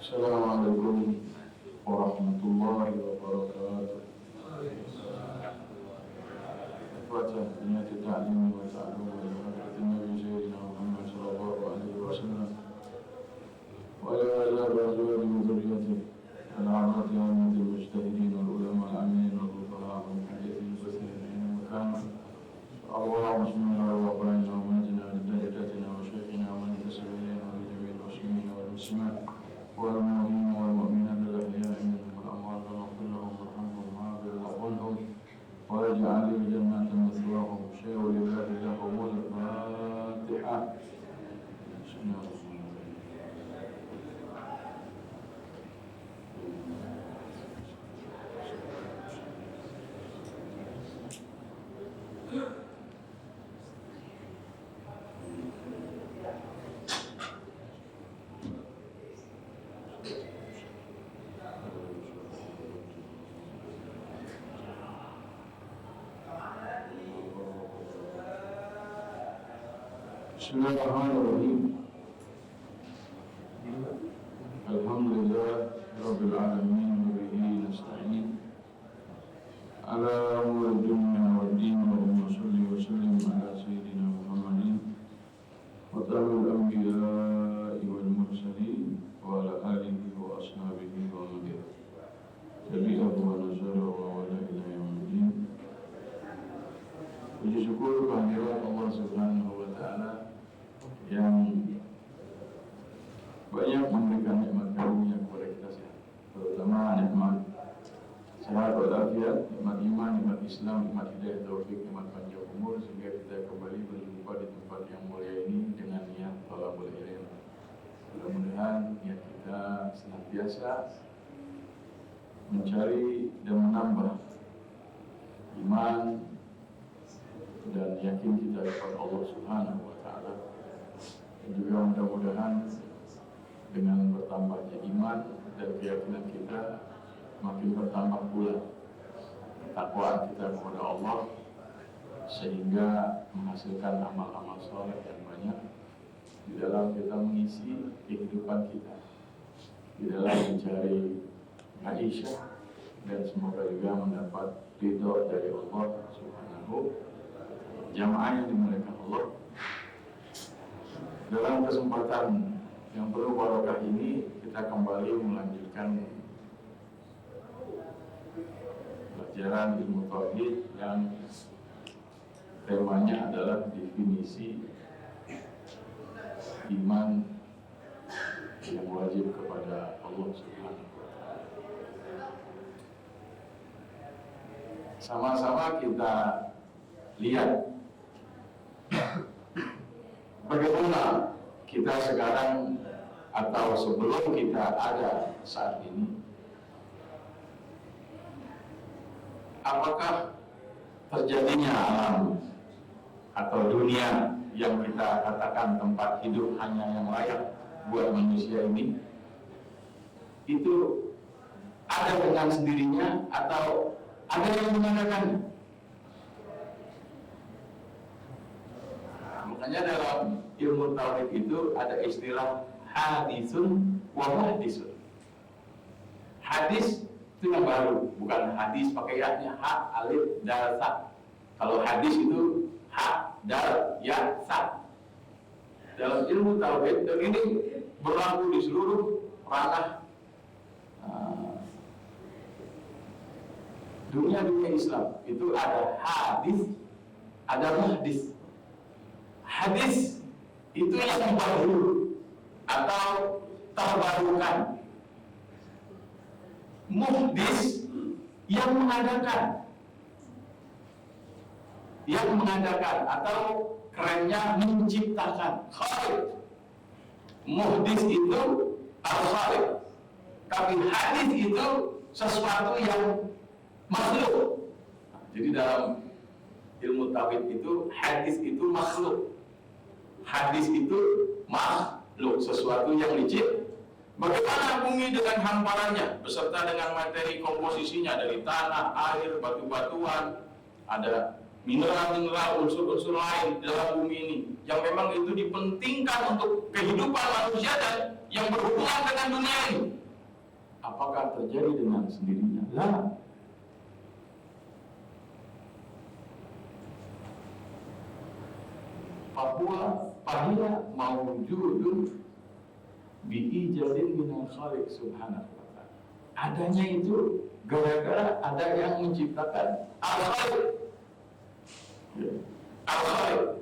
Assalamualaikum warahmatullahi wabarakatuh. Baca niat ta'lim wa ta'allum wa hadirat Nabi Sayyidina Muhammad sallallahu alaihi wasallam wa ala alihi wa azwajihi wa dhurriyyatihi al-a'rad al mujtahidin wal ulama al-amin wal fuqaha wal muhaddithin wa makan Allahumma salli ala Muhammad wa majina liddatina wa shaykhina wa intasabina wa jami'il muslimin wal muslimat والمؤمنين والمؤمنات الأحياء منهم والأموات واغفر لهم وارحمهم واغفر لهم واجعل الجنة مثواهم شيء لله لهم الفاتحة. بسم الله الرحمن الرحيم. Bismillahirrahmanirrahim. Alhamdulillah Rabbil alamin wa bihi nasta'in ala umuri dunya wad din wa salli wa sallim ala sayyidina Muhammadin wa tamil anbiya'i wal mursalin wa ala alihi wa ashabihi wa man tabi'ahu wa nazara wa wala ila yaumiddin. Puji syukur kehadirat Allah Subhanahu wa taala yang banyak memberikan nikmat karunia kepada kita sehat, terutama nikmat sehat walafiat, nikmat iman, nikmat Islam, nikmat hidayah taufik, nikmat panjang umur, sehingga kita kembali berjumpa di tempat yang mulia ini dengan niat thalabul ilm. Mudah-mudahan niat kita senantiasa mencari dan menambah iman dan yakin kita kepada Allah Subhanahu wa taala. Dan juga mudah-mudahan dengan bertambahnya iman dan keyakinan kita makin bertambah pula ketakwaan kita kepada Allah, sehingga menghasilkan amal-amal saleh yang banyak di dalam kita mengisi kehidupan kita, di dalam mencari maisha, dan semoga juga mendapat ridho dari Allah Subhanahu. Jamaah yang dimuliakan Allah, dalam kesempatan yang penuh barokah ini kita kembali melanjutkan pelajaran ilmu tauhid yang temanya adalah definisi iman yang wajib kepada Allah Subhanahu wa taala. Sama-sama kita lihat bagaimana kita sekarang atau sebelum kita ada saat ini, apakah terjadinya alam atau dunia yang kita katakan tempat hidup hanya yang layak buat manusia ini, itu ada dengan sendirinya atau ada yang mengadakannya? Makanya dalam ilmu tauhid itu ada istilah hadisun wa mahdisun. Hadis itu yang baru, bukan hadis pakai ya-nya, ha, alif, dal, sa. Kalau hadis itu ha, dal, ya, sa. Dalam ilmu tauhid, dan ini berlaku di seluruh ranah dunia Islam. Itu ada hadis, ada mahdis. Hadis itu yang baru atau terbarukan. Muhdis yang mengadakan atau kerennya menciptakan. Khaliq. Muhdis itu al-khaliq, tapi hadis itu sesuatu yang makhluk. Jadi dalam ilmu tauhid itu hadis itu makhluk. Hadis itu makhluk, sesuatu yang licin. Bagaimana bumi dengan hamparannya, beserta dengan materi komposisinya dari tanah, air, batu-batuan, ada mineral-mineral, unsur-unsur lain dalam bumi ini yang memang itu dipentingkan untuk kehidupan manusia dan yang berhubungan dengan dunia ini. Apakah terjadi dengan sendirinya? Lah. Fahiya mawjudun bi'ijadin minal khaliq subhanahu wa ta'ala. Adanya itu gara-gara ada yang menciptakan al-khaliq. Al-khaliq.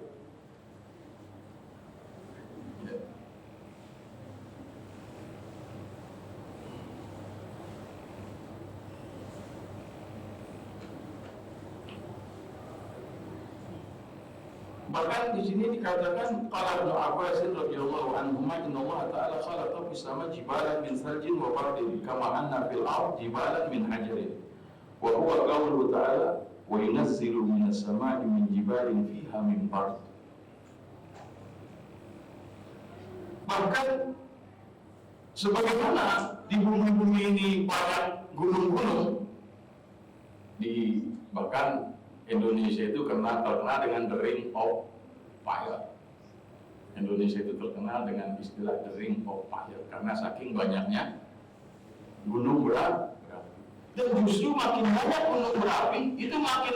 Bahkan di sini dikatakan qala Ibnu Abbas radhiyallahu anhu inna Allah ta'ala khalaqa fis sama jibalan min saljin wa bardin kama anna fil ard jibalan min hajarin wa huwa qawluhu ta'ala wa yunazzilu minas sama'i min jibalin fiha min bard. Bahkan sebagaimana di bumi-bumi ini banyak gunung-gunung, di bahkan Indonesia itu terkenal dengan the ring of fire. Indonesia itu terkenal dengan istilah the ring of fire karena saking banyaknya gunung berapi. Dan justru makin banyak gunung berapi, itu makin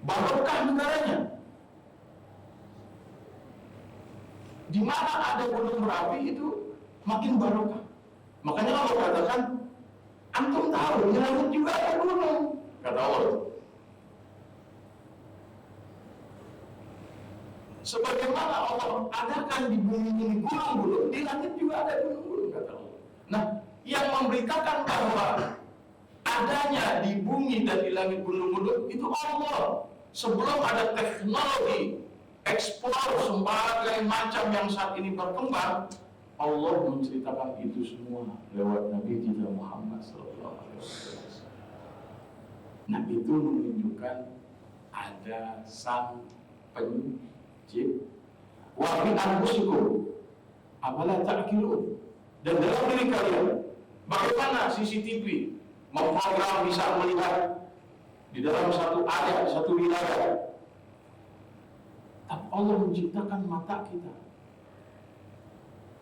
barokah negaranya. Di mana ada gunung berapi itu makin barokah. Makanya Allah katakan, antum tahu di langit juga ada gunung, kata Allah. Sebagaimana Allah adakan di bumi ini gunung-gunung, di langit juga ada gunung-gunung, kata Allah. Nah, yang memberitakan bahwa adanya di bumi dan di langit gunung-gunung itu Allah. Sebelum ada teknologi eksplor sembarang macam yang saat ini berkembang, Allah menceritakan itu semua lewat Nabi kita Muhammad SAW. Nah, itu menunjukkan ada sang pencipta. Wa min anfusikum afala ta'qilun. Dan dalam diri kalian, bagaimana CCTV memprogram bisa melihat di dalam satu area, satu wilayah. Tapi Allah menciptakan mata kita.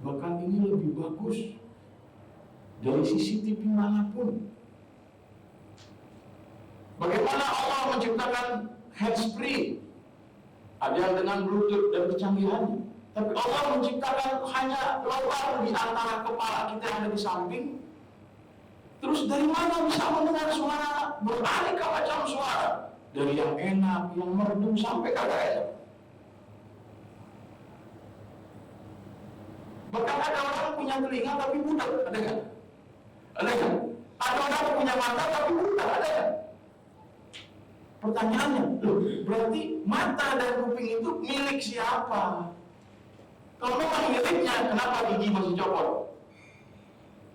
Bahkan ini lebih bagus dari CCTV manapun. Bagaimana Allah menciptakan handsfree, ada yang dengan Bluetooth dan kecanggihannya. Tapi Allah menciptakan hanya lubang di antara kepala kita yang ada di samping. Terus dari mana bisa mendengar suara beraneka macam suara? Dari yang enak, yang merdu sampai kagak enak. Bahkan ada orang punya telinga tapi buta, ada kan? Ada kan? Ada orang punya mata tapi buta, ada kan? Pertanyaannya, loh, berarti mata dan kuping itu milik siapa? Kalau memang miliknya, kenapa gigi masih copot?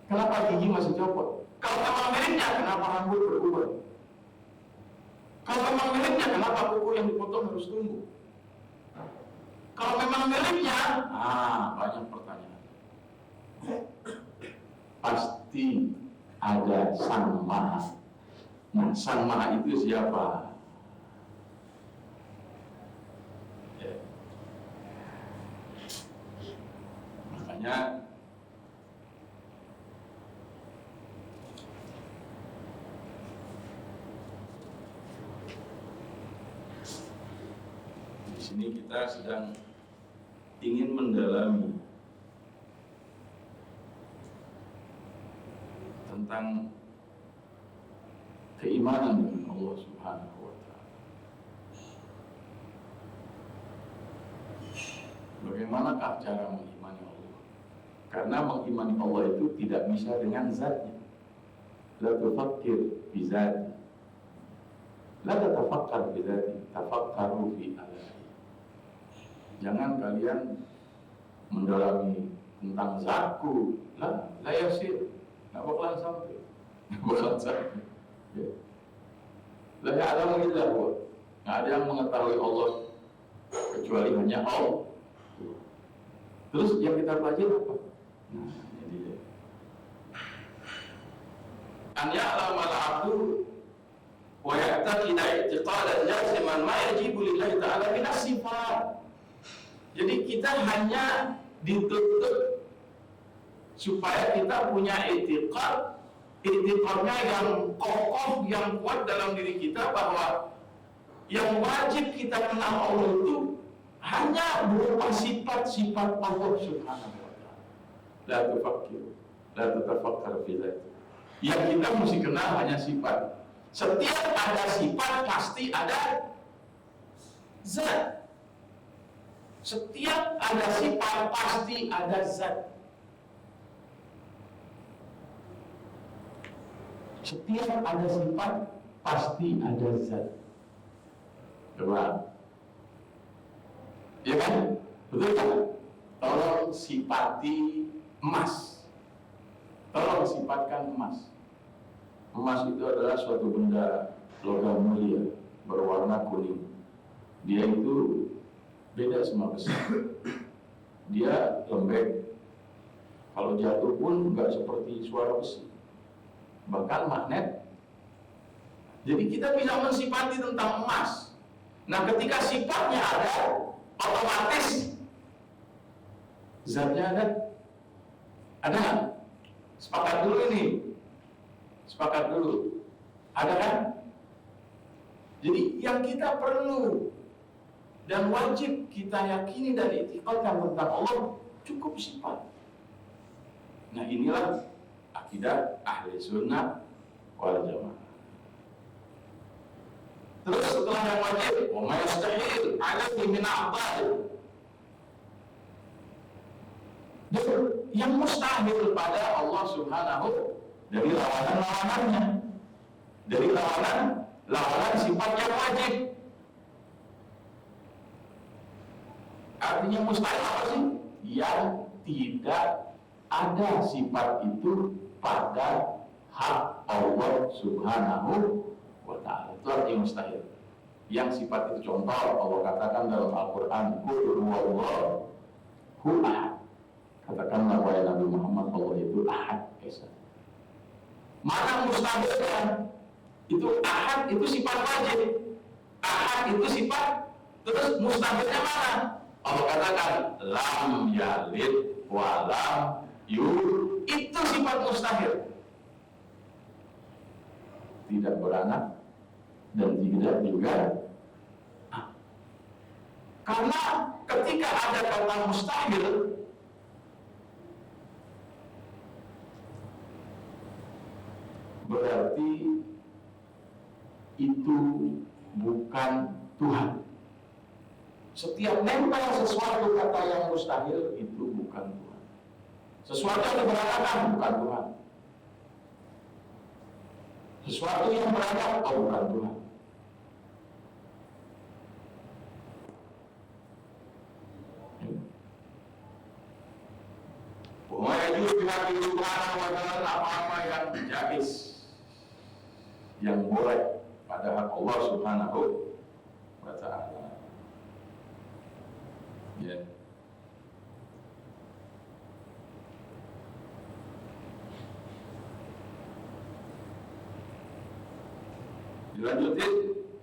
Kenapa gigi masih copot? Kalau memang miliknya, kenapa rambut berubah? Kalau memang miliknya, kenapa kuku yang dipotong harus tumbuh? Kalau memang miliknya, banyak pertanyaan. Pasti ada Sang Maha. Nah, Sang Maha itu siapa? Makanya di sini kita sedang ingin mendalami tentang keimanan dengan Allah Subhanahu wa Ta'ala. Bagaimanakah cara mengimani Allah? Karena mengimani Allah itu tidak bisa dengan zatnya. La tufakkir bi zati. La tatafakkar bi zati, tafakkaru fi alahi. Jangan kalian mendalami tentang zatku. La yasir. Nggak bakalan sampai. Ya. La ya'lamu illa huwa. Nggak ada yang mengetahui Allah kecuali hanya Allah. Terus yang kita pelajari apa? Nah, ini dia. An ya'lam al-'abdu wa ya'taqida i'tiqadan jaziman ma yajibu lillahi ta'ala min as-sifat. Jadi kita hanya dituntut supaya kita punya etikadnya yang kokoh, yang kuat dalam diri kita, bahwa yang wajib kita kenal Allah itu hanya berupa sifat-sifat Allah Subhanahu wa ta'ala. La tufakkir, la tutafakkar fi dzati. Yang kita mesti kenal hanya sifat. Setiap ada sifat pasti ada zat. Setiap ada sifat pasti ada zat. Setiap ada sifat pasti ada zat. Coba, ya kan? Betul kan? Tolong sifati emas. Tolong sifatkan emas. Emas itu adalah suatu benda logam mulia berwarna kuning. Dia itu beda sama besi. Dia lembek. Kalau jatuh pun nggak seperti suara besi. Bahkan magnet. Jadi kita bisa mensifati tentang emas. Nah, ketika sifatnya ada, otomatis zatnya ada. Ada nggak? Sepakat dulu ini. Sepakat dulu. Ada kan? Jadi yang kita perlu dan wajib kita yakini dan i'tiqadkan tentang Allah cukup sifat. Nah, inilah akidah ahli sunnah wal jamaah. Terus setelah yang wajib, wa ma yastahil alaihi min a'dad. Dan yang mustahil pada Allah Subhanahu dari lawanan-lawanannya, dari lawanan sifat yang wajib. Artinya mustahil apa sih? Yang tidak ada sifat itu pada hak Allah Subhanahu wa ta'ala. Itu artinya mustahil. Yang sifat itu, contoh Allah katakan dalam Al-Quran, qul huwallahu ahad. Katakanlah wahai Nabi Muhammad, Allah itu ahad, Esa. Mana mustahilnya? Itu ahad itu sifat wajib. Ahad itu sifat. Terus mustahilnya mana? Allah katakan lam yalid wa lam yulad. Itu sifat mustahil. Tidak beranak dan tidak juga. Karena ketika ada kata mustahil, berarti itu bukan Tuhan. Setiap nempel sesuatu kata yang mustahil itu bukan Tuhan. Sesuatu yang berantakan bukan Tuhan. Sesuatu yang berantakan bukan Tuhan. Wajib pihak Tuhan apa-apa yang jais, yang boleh pada hak Allah Subhanahu wa ta'ala. Ya. Dilanjutin,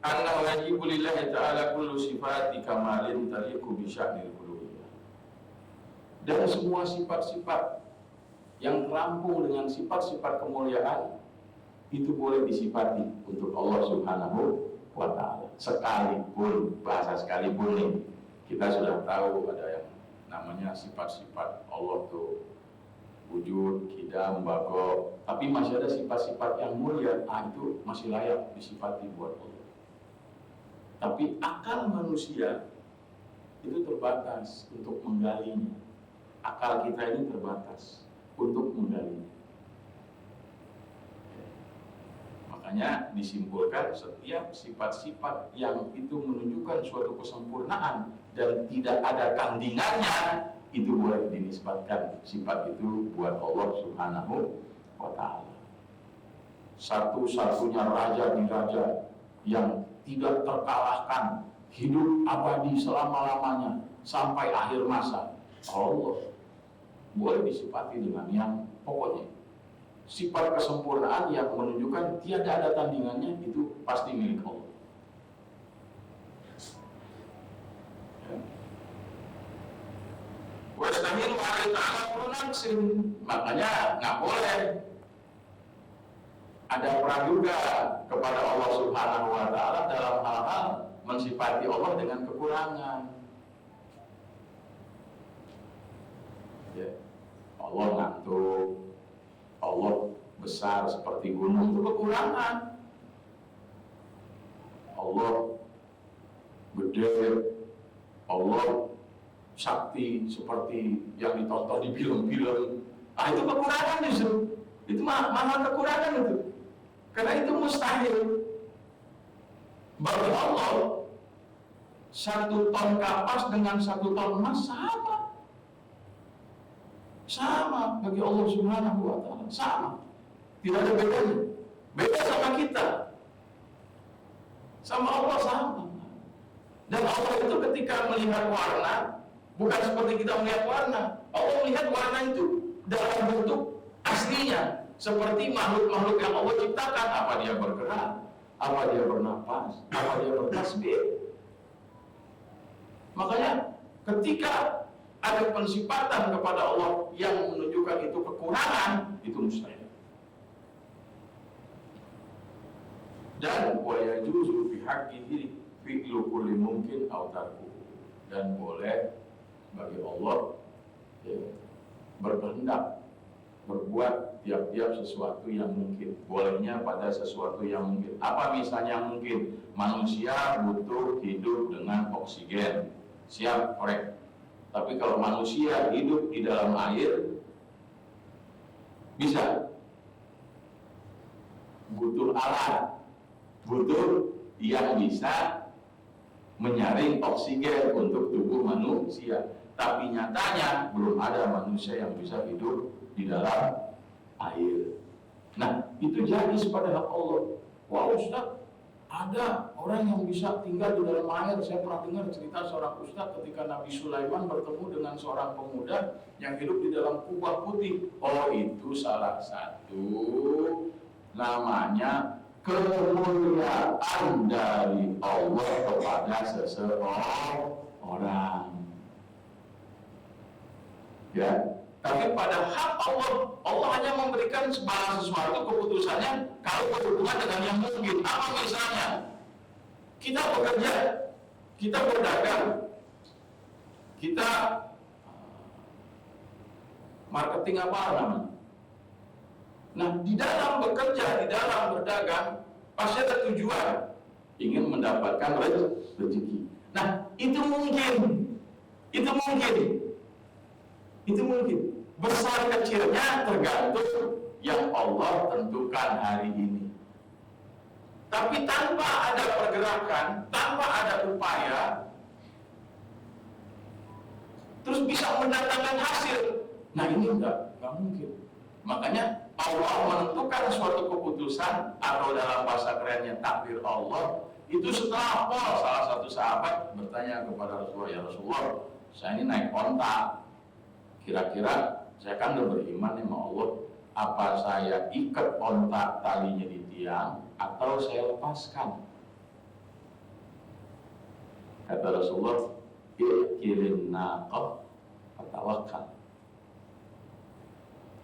anna wajibu lillahi ta'ala kullu sifati kamalin taliqu bi sya'nil uluhiyah. Dan semua sifat-sifat yang terampung dengan sifat-sifat kemuliaan itu boleh disifati untuk Allah Subhanahu wa ta'ala. Sekalipun, bahasa sekalipun nih, kita sudah tahu ada yang namanya sifat-sifat Allah tuh wujud, qidam, baqa, tapi masih ada sifat-sifat yang mulia, itu masih layak disifati buat Allah. Tapi akal manusia itu terbatas untuk menggalinya. Akal kita ini terbatas untuk menggalinya. Makanya disimpulkan setiap sifat-sifat yang itu menunjukkan suatu kesempurnaan dan tidak ada tandingannya, itu boleh dinisbatkan sifat itu buat Allah Subhanahu wa ta'ala. Satu-satunya raja di raja yang tidak terkalahkan, hidup abadi selama-lamanya sampai akhir masa, Allah. Boleh disifati dengan yang pokoknya sifat kesempurnaan yang menunjukkan tiada ada tandingannya, itu pasti milik Allah. Wastahil Ta'ala perlu naksir. Makanya nggak boleh ada praduga kepada Allah Subhanahu wa Ta'ala dalam hal-hal mensifati Allah dengan kekurangan. Ya. Allah ngantuk, Allah besar seperti gunung, itu kekurangan. Allah gede, Allah sakti seperti yang ditonton di film-film. Itu kekurangan justru. Itu malah kekurangan itu. Karena itu mustahil. Bagi Allah 1 ton kapas dengan 1 ton emas sama. Sama bagi Allah Subhanahu wa Ta'ala, sama. Tidak ada bedanya. Beda sama kita. Sama Allah sama. Dan Allah itu ketika melihat warna, bukan seperti kita melihat warna. Allah melihat warna itu dalam bentuk aslinya, seperti makhluk-makhluk yang Allah ciptakan. Apa dia bergerak, apa dia bernapas, apa dia bertasbih. Makanya ketika ada pensifatan kepada Allah yang menunjukkan itu kekurangan, itu mustahil. Dan wa yajuzu fi haqqihi fi'lu kulli mungkin aw tarku. Dan boleh bagi Allah berkehendak berbuat tiap-tiap sesuatu yang mungkin. Bolehnya pada sesuatu yang mungkin. Apa misalnya mungkin? Manusia butuh hidup dengan oksigen. Siap, korek. Tapi kalau manusia hidup di dalam air, bisa. Butuh alat, butuh yang bisa menyaring oksigen untuk tubuh manusia. Tapi nyatanya belum ada manusia yang bisa hidup di dalam air. Nah, itu jadi pada hak Allah. Wah Ustaz, ada orang yang bisa tinggal di dalam air. Saya pernah dengar cerita seorang ustaz ketika Nabi Sulaiman bertemu dengan seorang pemuda yang hidup di dalam kubah putih. Oh, itu salah satu namanya kemuliaan dari Allah kepada seseorang. Ya, tapi pada hak Allah, Allah hanya memberikan segala sesuatu keputusannya kalau berhubungan dengan yang mungkin. Apa misalnya? Kita bekerja, kita berdagang, kita marketing apa namanya? Nah, di dalam bekerja, di dalam berdagang, pasti ada tujuan, ingin mendapatkan rezeki. Nah, itu mungkin. Besar kecilnya tergantung yang Allah tentukan hari ini. Tapi tanpa ada pergerakan, tanpa ada upaya, terus bisa mendatangkan hasil. Nah, ini enggak mungkin. Makanya Allah menentukan suatu keputusan, atau dalam bahasa kerennya takdir Allah, itu setelah apa? Salah satu sahabat bertanya kepada Rasulullah, ya Rasulullah, saya ini naik onta. Kira-kira saya kan udah beriman sama Allah, apa saya ikat onta talinya di tiang atau saya lepaskan? Kata Rasulullah, ikirin naqah fatawakal.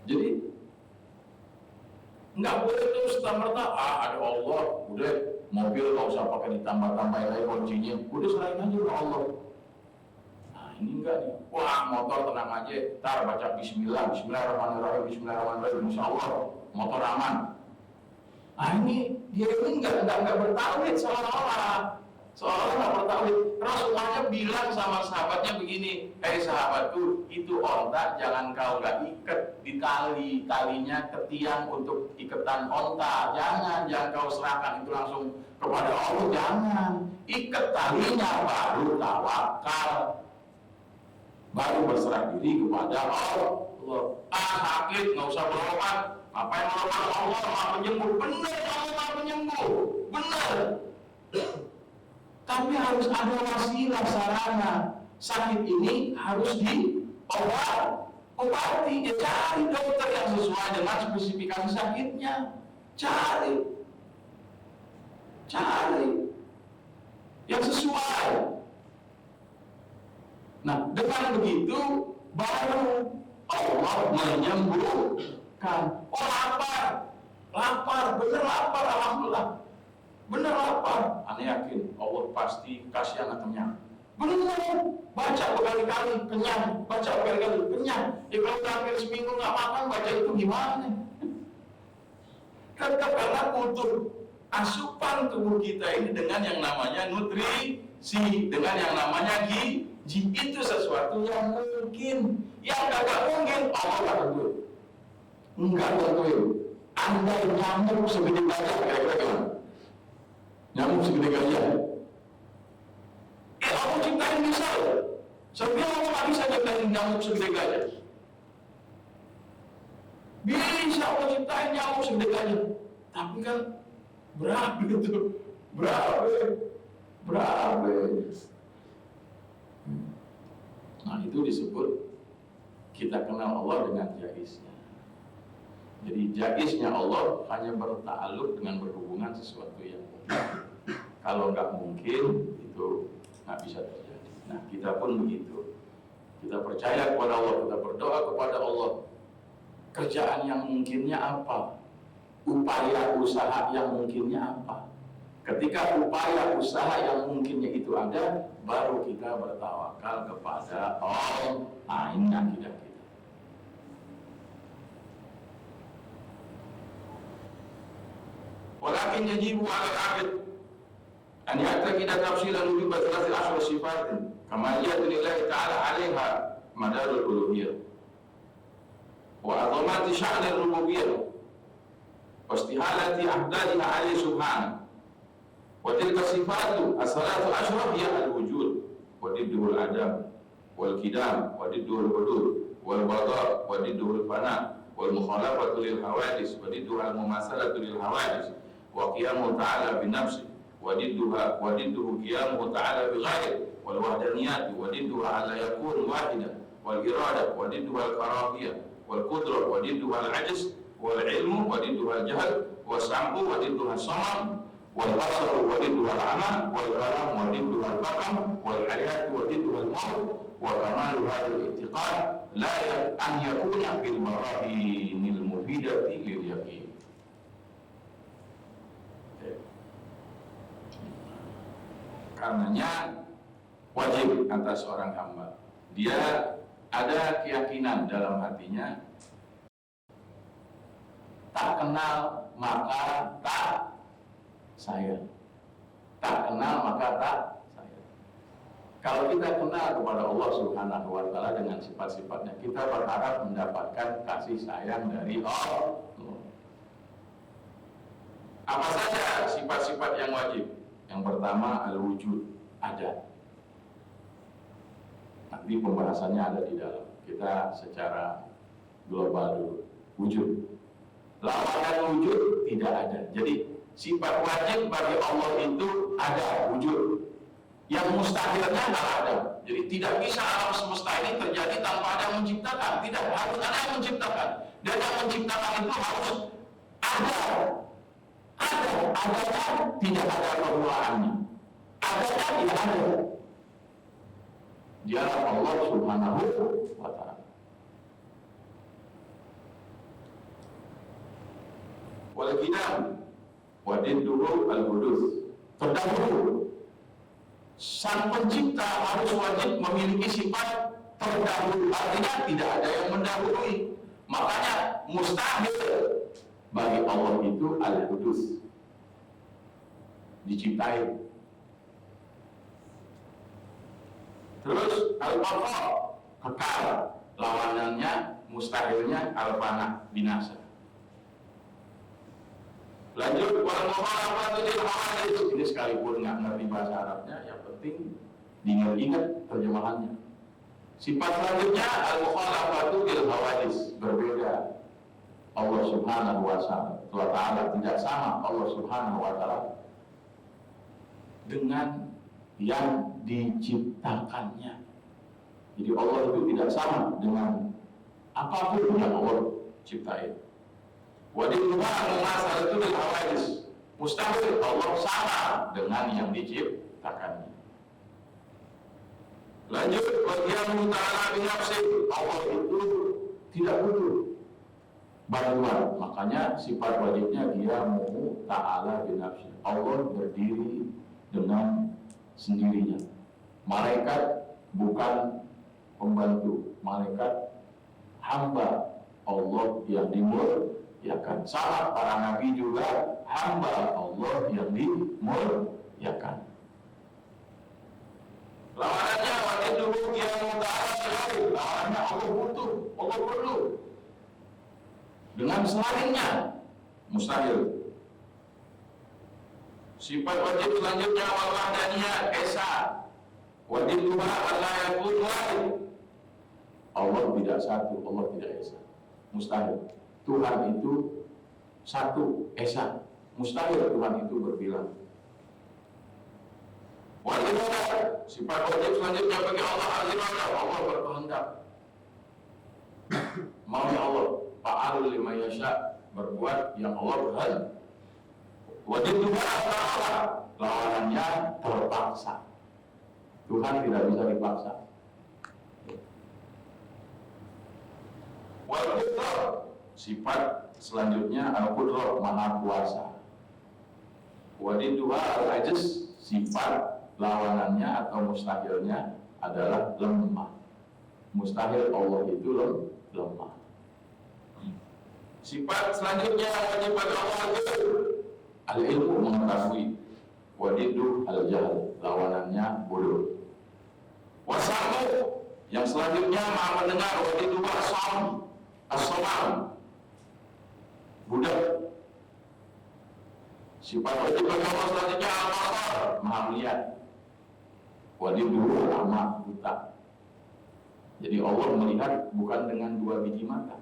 Jadi nggak boleh terus serta-merta, ada Allah, udah mobil nggak usah pakai ditambah-tambahin lagi kuncinya, udah serahin aja ke Allah. Nah, ini enggak nih, wah motor tenang aja, ntar baca Bismillah, Bismillahirrahmanirrahim, Bismillahirrahmanirrahim, Insya Allah motor aman. Nah, ini dia ini nggak bertauhid seolah-olah nggak bertauhid. Rasulullah bilang sama sahabatnya begini, sahabatku, itu onta jangan kau nggak ikat di talinya ke tiang untuk ikatan onta, jangan kau serahkan itu langsung kepada Allah, jangan. Ikat talinya baru tawakal, baru berserah diri kepada Allah. Sakit nggak usah berobat, apa yang berobat? Allah Maha Penyembuh. Benar, Allah Maha Penyembuh, benar. Tapi harus ada wasilah sarana. Sakit ini harus diobati. Ya cari dokter yang sesuai dengan spesifikasi sakitnya. Cari yang sesuai. Nah, dengan begitu baru Allah menyembuhkan. Oh lapar, bener lapar, alhamdulillah, bener lapar. Ane yakin Allah pasti kasih anak kenyang. Bener, baca berkali-kali kenyang, baca berkali-kali kenyang. Ya kalau hampir seminggu nggak makan, baca itu gimana? Tetap karena kultur asupan tubuh kita ini dengan yang namanya nutrisi, dengan yang namanya gizi, itu sesuatu yang mungkin. Yang kagak mungkin Allah nggak tentuin, nggak tentuin. Andai nyamuk segede gajah, kira-kira gimana? Nyamuk segede gajah, Allah ciptain bisa. Sebenarnya Allah nggak bisa ciptain nyamuk segede gajah. Bisa Allah ciptain nyamuk segede gajah, tapi kan berapa gitu? Berapa? Nah itu disebut kita kenal Allah dengan jaiznya. Jadi jaiznya Allah hanya bertakluk dengan berhubungan sesuatu yang mungkin. Kalau nggak mungkin itu nggak bisa terjadi. Nah kita pun begitu. Kita percaya kepada Allah, kita berdoa kepada Allah. Kerjaan yang mungkinnya apa? Upaya usaha yang mungkinnya apa? Ketika upaya usaha yang mungkinnya itu ada, baru kita bertawakal kepada Allah. Nah ini akidah kita. Walakin yajibu 'ala al-'abd an ya'taqida tafsilan wujuba thalath ashar sifatin kama yadullu lillahi ta'ala 'alaiha madarul uluhiyyah wa 'azamati sya'ni ar-rububiyyah wa istihalati ahdadiha 'alaihi subhanahu wa tilka sifatu as-salatu ashraf hiya al-wujud wa didduhu al-adam wal qidam wa didduhu al-hudud wal baqa wa didduhu al-fana wal mukhalafatu lil hawadis wa didduhu al-mumasalatu lil hawadis wa qiyamuhu ta'ala bi nafsi wa didduhu qiyamuhu ta'ala bi ghairi wal wahdaniyati wa didduha alla yakun wahidan wal irada wa didduha al-karahiyah wal qudrah wa didduha al-'ajz wal ilmu wa didduha al-jahl wa sam'u wa didduha as-sam' wal basar wa didduha al-'ama wal kalam wa didduha al-faqam wal hayat wa didduha al-maut wa kamalu hadha al-i'tiqad la an yakuna bil barahinil mufidati lil yaqin. Karenanya wajib atas seorang hamba, dia ada keyakinan dalam hatinya, tak kenal maka tak sayang, tak kenal maka tak sayang. Kalau kita kenal kepada Allah Subhanahu wa Ta'ala dengan sifat-sifatnya, kita berharap mendapatkan kasih sayang dari Allah. Apa saja sifat-sifat yang wajib? Yang pertama al-wujud, ada. Nanti pembahasannya ada di dalam. Kita secara global dulu. Wujud. Lawannya wujud tidak ada. Jadi sifat wajib bagi Allah itu ada, wujud. Yang mustahilnya nggak ada. Jadi tidak bisa alam semesta ini terjadi tanpa ada yang menciptakan. Tidak, harus ada yang menciptakan. Dan yang menciptakan itu harus ada. Adanya tidak ada permuaannya. Adanya tidak ada. Dialah Allah Subhanahu wa Ta'ala. Wal qidam wa didduhu al-hudus. Terdahulu. Sang pencipta harus wajib memiliki sifat terdahulu. Artinya tidak ada yang mendahului. Makanya mustahil bagi Allah itu al-hudus, diciptai. Terus al-baqa, kekal. Lawanannya, mustahilnya al-fana, binasa. Lanjut, wal mukhalafatu lil hawadits. Ini sekalipun nggak ngerti bahasa Arabnya, yang penting diingat terjemahannya. Sifat selanjutnya al-mukhalafatu lil hawadits, berbeda. Allah Subhanahu wa Ta'ala tidak sama Allah Subhanahu wa Ta'ala dengan yang diciptakannya. Jadi Allah itu tidak sama dengan apapun yang Allah ciptain. Wadidduha al-mumasalatu lil hawadits. Mustahil Allah sama dengan yang diciptakannya. Lanjut, waqiyamu ta'ala binafsi. Allah itu tidak butuh bantuan. Makanya sifat wajibnya qiyamuhu ta'ala binafsi. Allah berdiri dengan sendirinya. Malaikat bukan pembantu, malaikat hamba Allah yang dimuliakan. Sama para nabi juga hamba Allah yang dimuliakan. Lawanannya wajiduhu qiyamuhu ta'ala binafsi. Lawanannya Allah butuh, Allah perlu. Dengan selainnya mustahil. Sifat wajib selanjutnya wahdaniyah esa. Wajib dua Allah yakun wahid. Allah tidak satu, Allah tidak esa. Mustahil. Tuhan itu satu, esa. Mustahil Tuhan itu berbilang. Wajib dua. Sifat wajib selanjutnya bagi Allah azimah. Allah berkehendak. Maunya Allah. Fa'alul lima yasha, berbuat yang Allah berkehendak. Wajib juga Allah, lawanannya terpaksa. Tuhan tidak bisa dipaksa. Wal-qudrah, sifat selanjutnya al-qudrah, maha kuasa. Wajib juga al-ajiz, sifat lawanannya atau mustahilnya adalah lemah. Mustahil Allah itu lemah. Sifat selanjutnya wajib bagi Allah itu al-ilmu, mengetahui. Wadidu al-jahl, lawanannya bodoh. Wasamu, yang selanjutnya maha mendengar. Wadidu as-sam, as-samam, budak. Sifat wajib bagi Allah selanjutnya al-basar, maha melihat. Wadidu al-ama, buta. Jadi Allah melihat bukan dengan dua biji mata.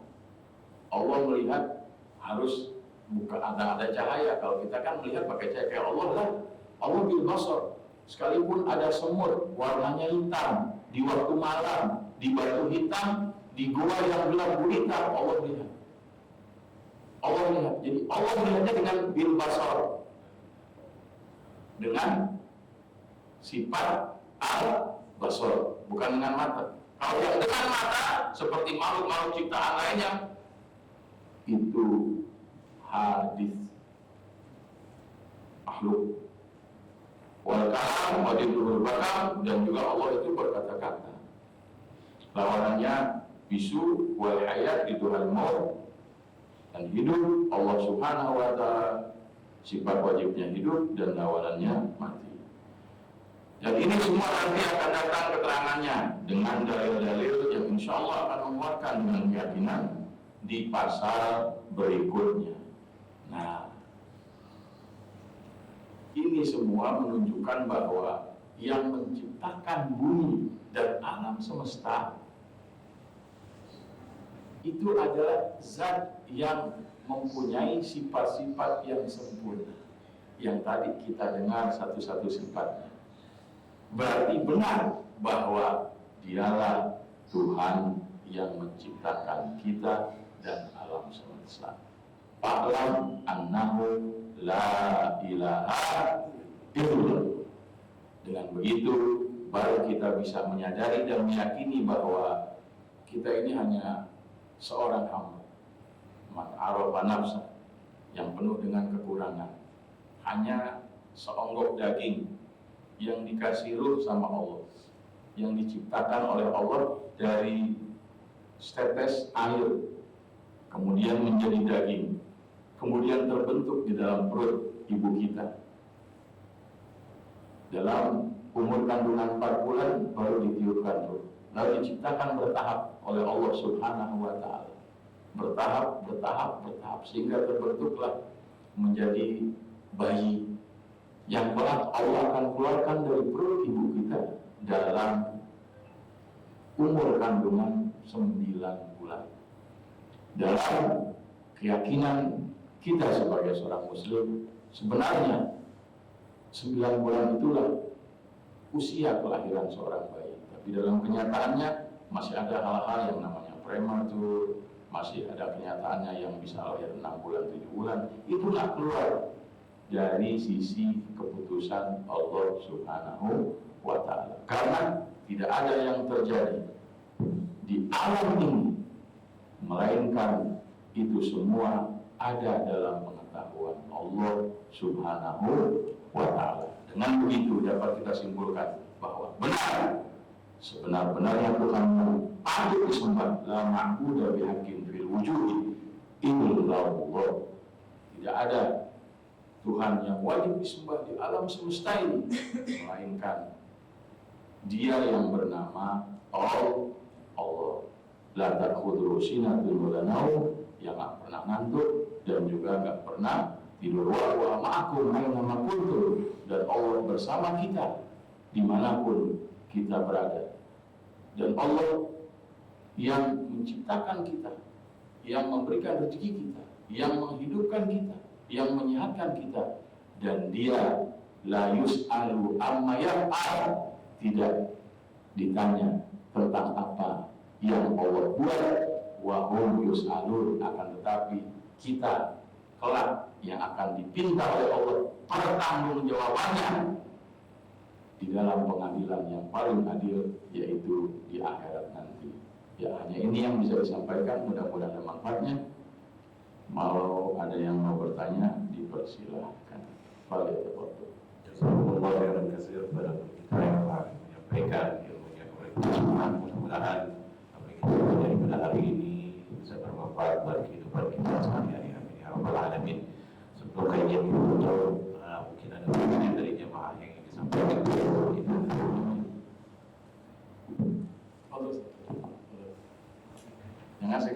Allah melihat harus bukan ada cahaya. Kalau kita kan melihat pakai cahaya kayak Allah lah. Allah bil basar. Sekalipun ada semut warnanya hitam di waktu malam, di batu hitam, di gua yang gelap gulita, Allah melihat. Allah melihat. Jadi Allah melihatnya dengan bil basar. Dengan sifat al-basar, bukan dengan mata. Kalau yang dengan mata seperti makhluk-makhluk ciptaan lainnya itu hadis makhluk. Wal kalam wajibul bakam, dan juga Allah itu berkata-kata. Lawanannya bisu wal hayat, itu hal maut dan hidup. Allah Subhanahu wa ta'ala sifat wajibnya hidup dan lawanannya mati. Dan ini semua nanti akan datang keterangannya dengan dalil-dalil yang insya Allah akan menguatkan dengan keyakinan di pasal berikutnya. Nah, ini semua menunjukkan bahwa yang menciptakan bumi dan alam semesta itu adalah zat yang mempunyai sifat-sifat yang sempurna. Yang tadi kita dengar satu-satu sifatnya. Berarti benar bahwa dialah Tuhan yang menciptakan kita dan alam semesta. Fa'lam annahu la ilaha illallah. Dengan begitu baru kita bisa menyadari dan meyakini bahwa kita ini hanya seorang hamba. Man arafa nafsa, yang penuh dengan kekurangan. Hanya seonggok daging yang dikasih ruh sama Allah, yang diciptakan oleh Allah dari setetes air, kemudian menjadi daging, kemudian terbentuk di dalam perut ibu kita. Dalam umur kandungan 4 bulan baru ditiupkan ruh, lalu diciptakan bertahap oleh Allah Subhanahu wa ta'ala. Bertahap sehingga terbentuklah menjadi bayi yang kelak Allah akan keluarkan dari perut ibu kita dalam umur kandungan 9 bulan. Dalam keyakinan kita sebagai seorang muslim, sebenarnya 9 bulan itulah usia kelahiran seorang bayi. Tapi dalam kenyataannya masih ada hal-hal yang namanya prematur, masih ada kenyataannya yang bisa lahir 6 bulan, 7 bulan. Itulah keluar dari sisi keputusan Allah Subhanahu wa ta'ala. Karena tidak ada yang terjadi di alam ini melainkan itu semua ada dalam pengetahuan Allah Subhanahu wa Ta'ala. Dengan begitu dapat kita simpulkan bahwa benar, sebenar-benarnya Tuhan patut disembah, la ma'budu bihaqqin fil wujudi illallah. Tidak ada Tuhan yang wajib disembah di alam semesta ini melainkan Dia yang bernama Allah. La ta'khudhuhu sinatun wa la naum, yang nggak pernah ngantuk dan juga nggak pernah tidur. Wa ma'akum aina ma kuntum, dan Allah bersama kita dimanapun kita berada. Dan Allah yang menciptakan kita, yang memberikan rezeki kita, yang menghidupkan kita, yang menyehatkan kita, dan Dia la yus'alu amma yaf'al, tidak ditanya tentang apa yang Allah buat, wa hum yus'alun, akan tetapi kita kelak yang akan dipinta oleh Allah pertanggungjawabannya di dalam pengadilan yang paling adil, yaitu di akhirat nanti. Ya, hanya ini yang bisa disampaikan, mudah-mudahan ada manfaatnya. Kalau ada yang mau bertanya, dipersilahkan. Jazakumullah khairan katsir pada kita yang telah menyampaikan ilmunya kepada kita semua. Mudah-mudahan apa yang kita pelajari pada hari ini bisa bermanfaat bagi kehidupan kita sehari-hari. Amin ya rabbal alamin. Sebelum kajian kita tutup, mungkin ada pertanyaan dari jemaah yang ingin disampaikan kepada kita. Yang asik.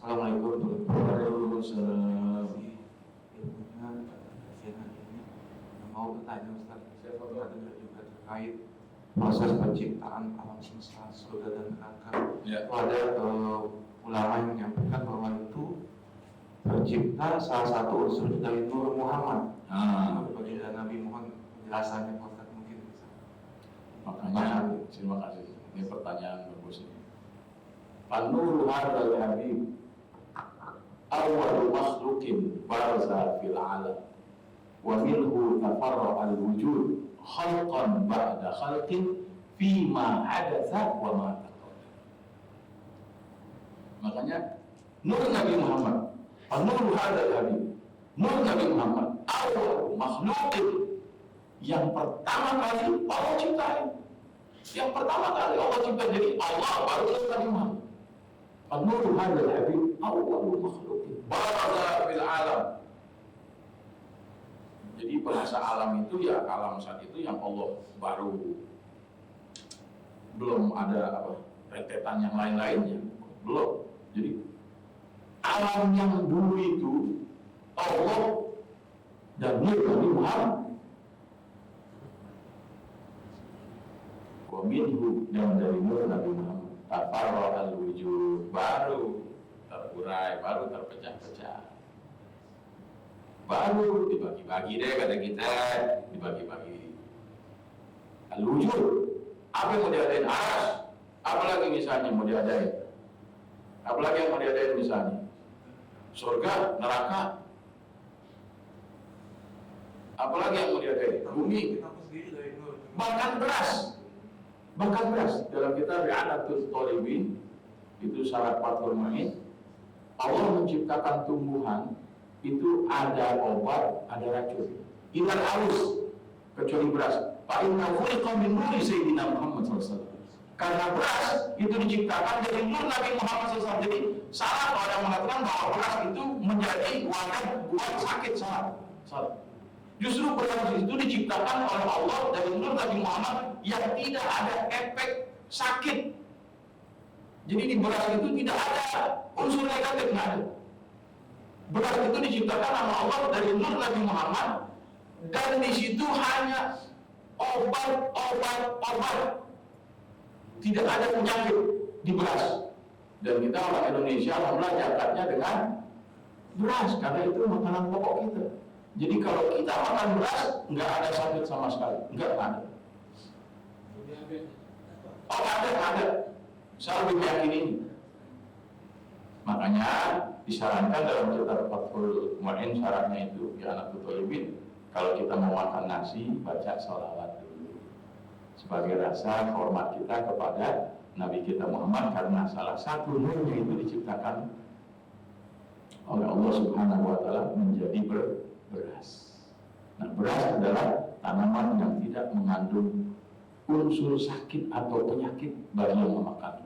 Assalamualaikum warahmatullahi wabarakatuh. Mau bertanya Ustaz, saya pernah dengar juga terkait proses penciptaan alam semesta surga dan neraka. Ya. Ada ulama yang menyampaikan bahwa itu tercipta salah satu unsur dari Nur Muhammad. Baginda Nabi Muhammad, penjelasannya Ustaz mungkin bisa. Makanya terima kasih. Ini pertanyaan bagus ini. An-nuru hadzal habib awwal makhluqin barza fil alam wa minhu tafarra al-wujud khalqan ba'da khalqin fima hadatsa wa ma taqaddam. Makanya nur Nabi Muhammad, an-nuru hadzal habib, nur Nabi Muhammad awwal makhluqin, yang pertama kali Allah ciptain. Yang pertama kali Allah cipta, jadi Allah baru Nabi Muhammad. An-nuru hadzal habib awwal makhluqin barza fil alam. Jadi bahasa alam itu ya alam saat itu yang Allah baru, belum ada rentetan yang lain-lainnya, belum. Jadi alam yang dulu itu Allah dan Nur Nabi Muhammad. Wa minhu, dan dari Nur Nabi Muhammad tafarra al-wujud, baru terurai, baru terpecah-pecah, baru dibagi-bagi deh kata kita, dibagi-bagi. Al-wujud, apa yang mau diadain? Aras, apalagi misalnya mau diadain? Apalagi yang mau diadain misalnya? Surga, neraka, apalagi yang mau diadain? Bumi, bahkan beras. Dalam kitab I'anatul Talibin itu syarat Fathul Mu'in, Allah menciptakan tumbuhan itu ada obat, ada racun. Ilan halus kecuali beras. Fa inna khuliqa min nuri sayyidina Muhammad SAW. Karena beras itu diciptakan dari nur Nabi Muhammad SAW. Jadi salah kalau orang mengatakan bahwa beras itu menjadi wadah buat sakit, salah. Justru beras itu diciptakan oleh Allah dari nur Nabi Muhammad yang tidak ada efek sakit. Jadi di beras itu tidak ada unsur negatif, nggak ada. Beras itu diciptakan sama Allah dari nur Nabi Muhammad, dan di situ hanya obat. Tidak ada penyakit di beras. Dan kita orang Indonesia alhamdulillah jakatnya dengan beras, karena itu makanan pokok kita. Jadi kalau kita makan beras, nggak ada sakit sama sekali, nggak ada. Oh ada. Saya lebih yakin ini. Makanya disarankan dalam kitab Fathul Mu'in syaratnya itu ya anak Talibin, Kalau kita mau makan nasi, baca sholawat dulu sebagai rasa hormat kita kepada Nabi kita Muhammad, karena salah satu nurnya itu diciptakan oleh Allah Subhanahu wa Ta'ala menjadi beras. Nah, beras adalah tanaman yang tidak mengandung unsur sakit atau penyakit bagi yang memakan.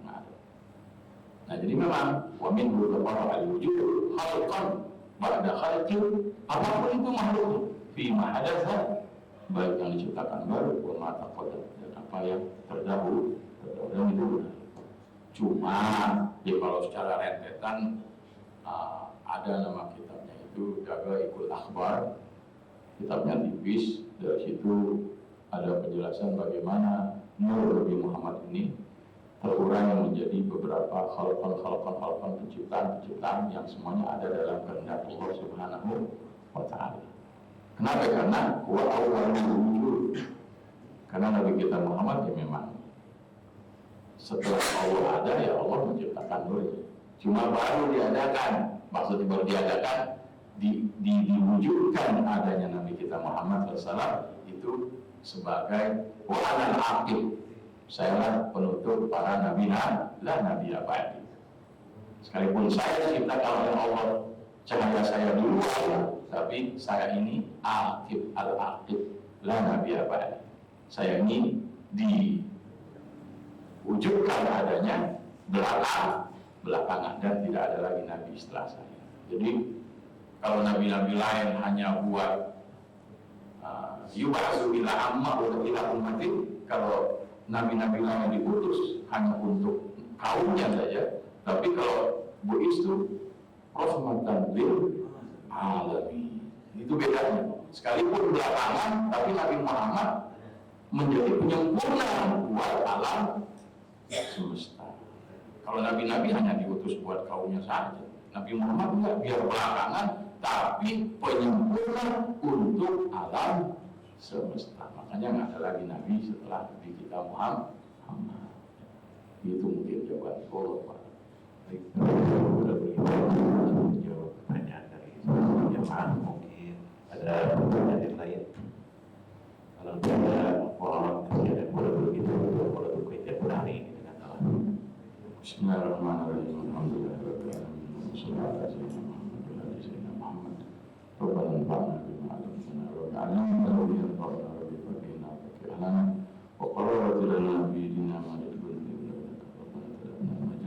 Nah, jadi memang wa min al wujud khalqan ba'da khalqin, apapun itu makhluk fi ma hadatsa, baik yang diciptakan baru wa ma taqaddam, dan apa yang terdahulu dan itu benar. Cuma ya kalau secara rentetan ada nama kitabnya itu Daqaiqul Akhbar, kitabnya tipis. Dari situ ada penjelasan bagaimana nur Nabi Muhammad ini terurai menjadi beberapa khalqan penciptaan yang semuanya ada dalam kehendak Allah Subhanahu wa Ta'ala. Kenapa? Karena wa awwalul wujud. Karena Nabi kita Muhammad ya memang setelah Allah ada, ya Allah menciptakan nurnya. Cuma baru diadakan, maksudnya baru diadakan, diwujudkan adanya Nabi kita Muhammad SAW itu sebagai wa'anal aqib. Saya penutup para nabi nabi abadi. Sekalipun saya diciptakan oleh Allah, cahaya saya di luar, tapi saya ini aqib al-aqib, la nabi abadi. Saya ini diwujudkan adanya belakangan dan tidak ada lagi nabi setelah saya. Jadi kalau nabi-nabi lain hanya buat yub'atsu ila amma wa ila ummatin, kalau nabi-nabi lain diutus hanya untuk kaumnya saja, tapi kalau bu'istu rahmatan lil alamin, itu bedanya. Sekalipun belakangan, tapi Nabi Muhammad menjadi penyempurna buat alam semesta. Kalau nabi-nabi hanya diutus buat kaumnya saja, Nabi Muhammad enggak, biar belakangan, tapi penyempurna untuk alam semesta. Makanya nggak ada lagi nabi setelah Nabi kita Muhammad. Itu mungkin jawaban Allah, Pak. Baik, jawab pertanyaan dari jemaah. Mungkin ada pertanyaan yang lain. Kalau tidak, mohon ada boleh begitu, boleh begitu pun hari ini dengan Allah. Bismillahirrahmanirrahim. Alhamdulillahirabbil alamin. Wassalatu wassalamu ala sayyidina Muhammad. Rabbana anfa'na bima 'allamtana wa 'allimna ma yanfa'una lana wa qarrartu lana fi dinina ma yadkhulu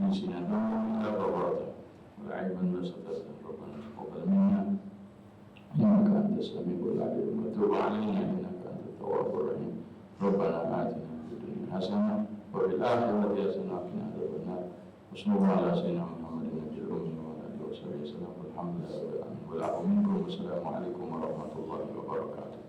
majlisina wa qarrartu wa aiban nasatata rabbana taqabbal minna innaka antas samiul alim wa tub 'alaina innaka antat tawwabur rahim. Rabbana atina fid dunya hasanah wa fil akhirati hasanah wa qina adzabannar. Wassallallahu ala sayyidina Muhammadin nabiyil ummi wa ala alihi wasallam. Alhamdulillahi wa la minkum. Wassalamualaikum warahmatullahi wabarakatuh.